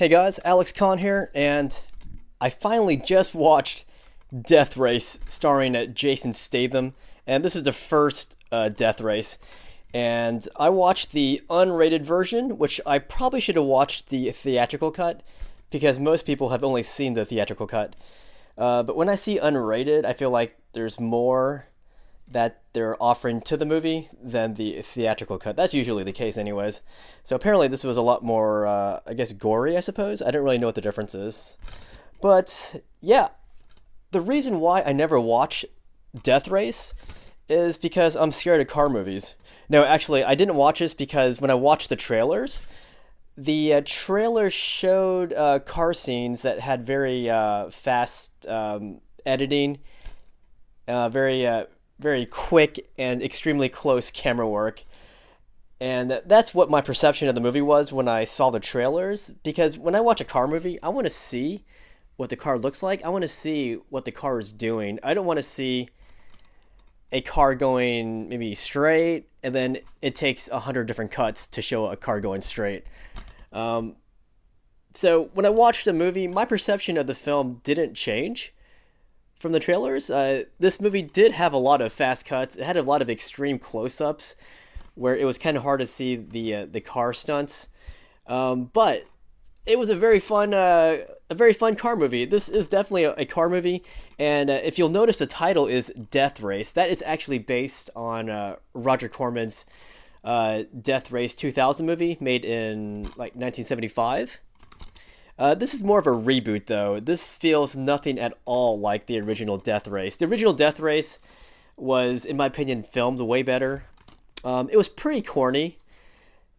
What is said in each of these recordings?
Hey guys, Alex Khan here, and I finally just watched Death Race starring Jason Statham, and this is the first Death Race. And I watched the unrated version, which I probably should have watched the theatrical cut, because most people have only seen the theatrical cut. But when I see unrated, I feel like there's more that they're offering to the movie than the theatrical cut. That's usually the case, anyways. So apparently, this was a lot more, I guess, gory, I suppose. I don't really know what the difference is. But yeah, the reason why I never watch Death Race is because I'm scared of car movies. No, actually, I didn't watch this because when I watched the trailer showed car scenes that had very fast editing, very quick and extremely close camera work. And that's what my perception of the movie was when I saw the trailers. Because when I watch a car movie, I want to see what the car looks like. I want to see what the car is doing. I don't want to see a car going maybe straight and then it takes 100 different cuts to show a car going straight. Um, so when I watched the movie, my perception of the film didn't change from the trailers. This movie did have a lot of fast cuts. It had a lot of extreme close-ups where it was kind of hard to see the car stunts. But it was a very fun car movie. This is definitely a car movie, and if you'll notice, the title is Death Race. That is actually based on Roger Corman's Death Race 2000 movie made in like 1975. This is more of a reboot, though. This feels nothing at all like the original Death Race. The original Death Race was, in my opinion, filmed way better. It was pretty corny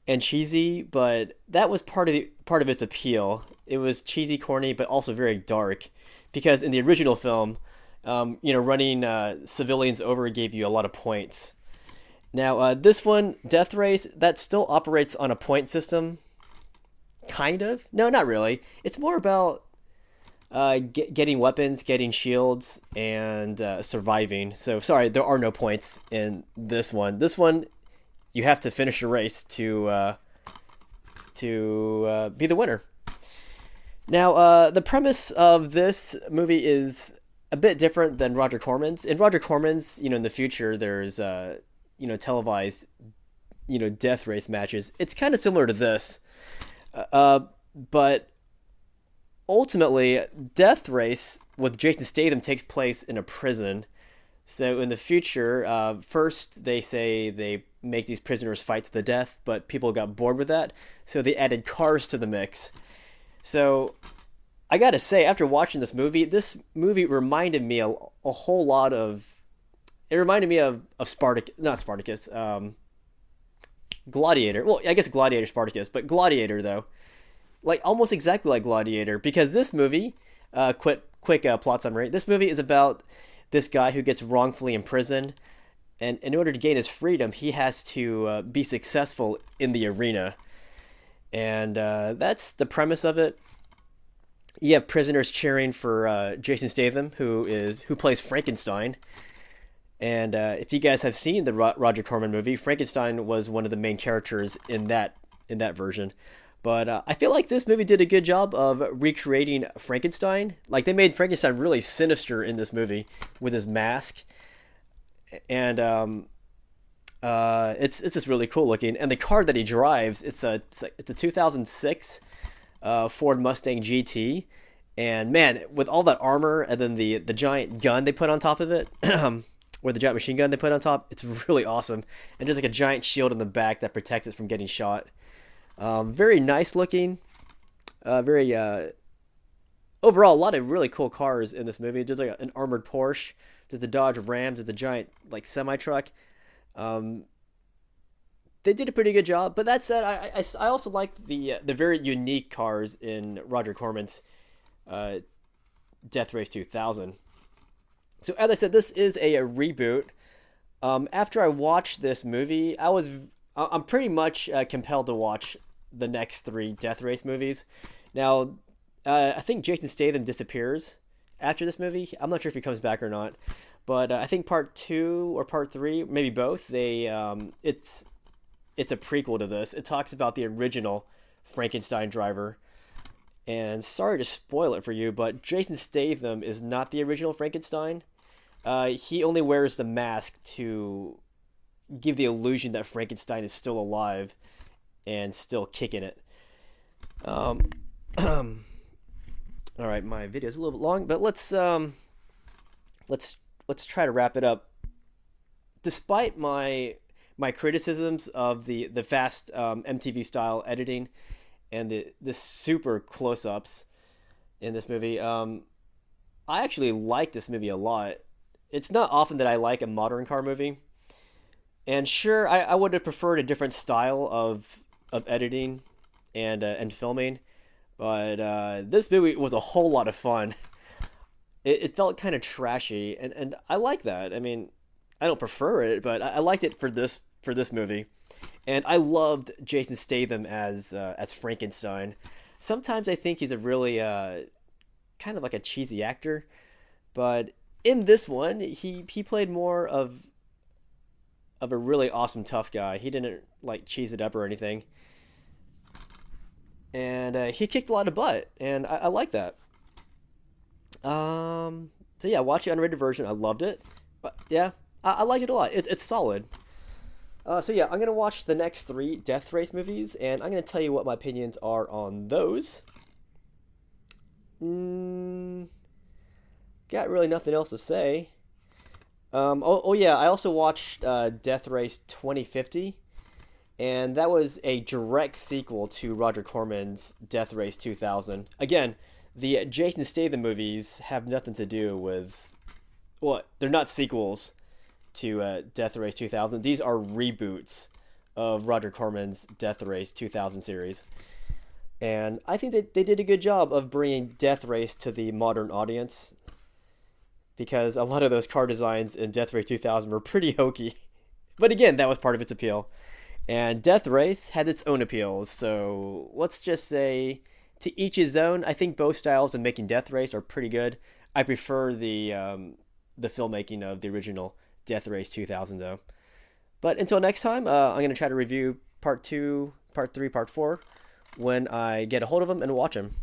and cheesy, but that was part of its appeal. It was cheesy, corny, but also very dark, because in the original film, running civilians over gave you a lot of points. Now, this one, Death Race, that still operates on a point system. Kind of. No, not really. It's more about getting weapons, getting shields, and surviving. So, sorry, there are no points in this one. This one, you have to finish a race to be the winner. Now, the premise of this movie is a bit different than Roger Corman's. In Roger Corman's, in the future, there's televised, death race matches. It's kind of similar to this. But ultimately, Death Race with Jason Statham takes place in a prison. So in the future, first they say they make these prisoners fight to the death, but people got bored with that, so they added cars to the mix. So I gotta say, after watching this movie reminded me a whole lot of. It reminded me of not Spartacus. Gladiator. Well, I guess Gladiator, Spartacus, but Gladiator though, like almost exactly like Gladiator, because this movie, quick plot summary. This movie is about this guy who gets wrongfully imprisoned, and in order to gain his freedom, he has to be successful in the arena, and that's the premise of it. You have prisoners cheering for Jason Statham, who plays Frankenstein. And if you guys have seen the Roger Corman movie, Frankenstein was one of the main characters in that version. But I feel like this movie did a good job of recreating Frankenstein. Like, they made Frankenstein really sinister in this movie with his mask, and it's just really cool looking. And the car that he drives, it's a 2006 Ford Mustang GT. And man, with all that armor and then the giant gun they put on top of it. Or the giant machine gun they put on top, it's really awesome. And there's like a giant shield in the back that protects it from getting shot. Very nice looking. Very overall, a lot of really cool cars in this movie. There's like an armored Porsche. There's the Dodge Ram. There's a giant like semi truck. They did a pretty good job. But that said, I also like the very unique cars in Roger Corman's Death Race 2000. So as I said, this is a reboot. After I watched this movie, I'm pretty much compelled to watch the next three Death Race movies. Now, I think Jason Statham disappears after this movie. I'm not sure if he comes back or not, but I think part 2 or part 3, maybe both. It's a prequel to this. It talks about the original Frankenstein driver, And sorry to spoil it for you, but Jason Statham is not the original Frankenstein. He only wears the mask to give the illusion that Frankenstein is still alive and still kicking it. Um, all right, my video is a little bit long, but let's let's try to wrap it up. Despite my criticisms of the fast MTV style editing and the super close ups in this movie, I actually like this movie a lot. It's not often that I like a modern car movie, and sure, I would have preferred a different style of editing and filming, but this movie was a whole lot of fun. It felt kind of trashy, and I like that. I mean, I don't prefer it, but I liked it for this movie, and I loved Jason Statham as Frankenstein. Sometimes I think he's a really kind of like a cheesy actor, but in this one, he played more of a really awesome tough guy. He didn't like cheese it up or anything, and he kicked a lot of butt, and I like that. So yeah, watch the unrated version. I loved it, but yeah, I like it a lot. It's solid. So yeah, I'm gonna watch the next three Death Race movies, and I'm gonna tell you what my opinions are on those. Mm, got really nothing else to say. Oh yeah, I also watched Death Race 2050, and that was a direct sequel to Roger Corman's Death Race 2000. Again, the Jason Statham movies have nothing to do with, well, they're not sequels to Death Race 2000. These are reboots of Roger Corman's Death Race 2000 series. And I think that they did a good job of bringing Death Race to the modern audience, because a lot of those car designs in Death Race 2000 were pretty hokey. But again, that was part of its appeal. And Death Race had its own appeals, so let's just say to each his own. I think both styles of making Death Race are pretty good. I prefer the filmmaking of the original Death Race 2000 though. But until next time, I'm going to try to review part 2, part 3, part 4 when I get a hold of them and watch them.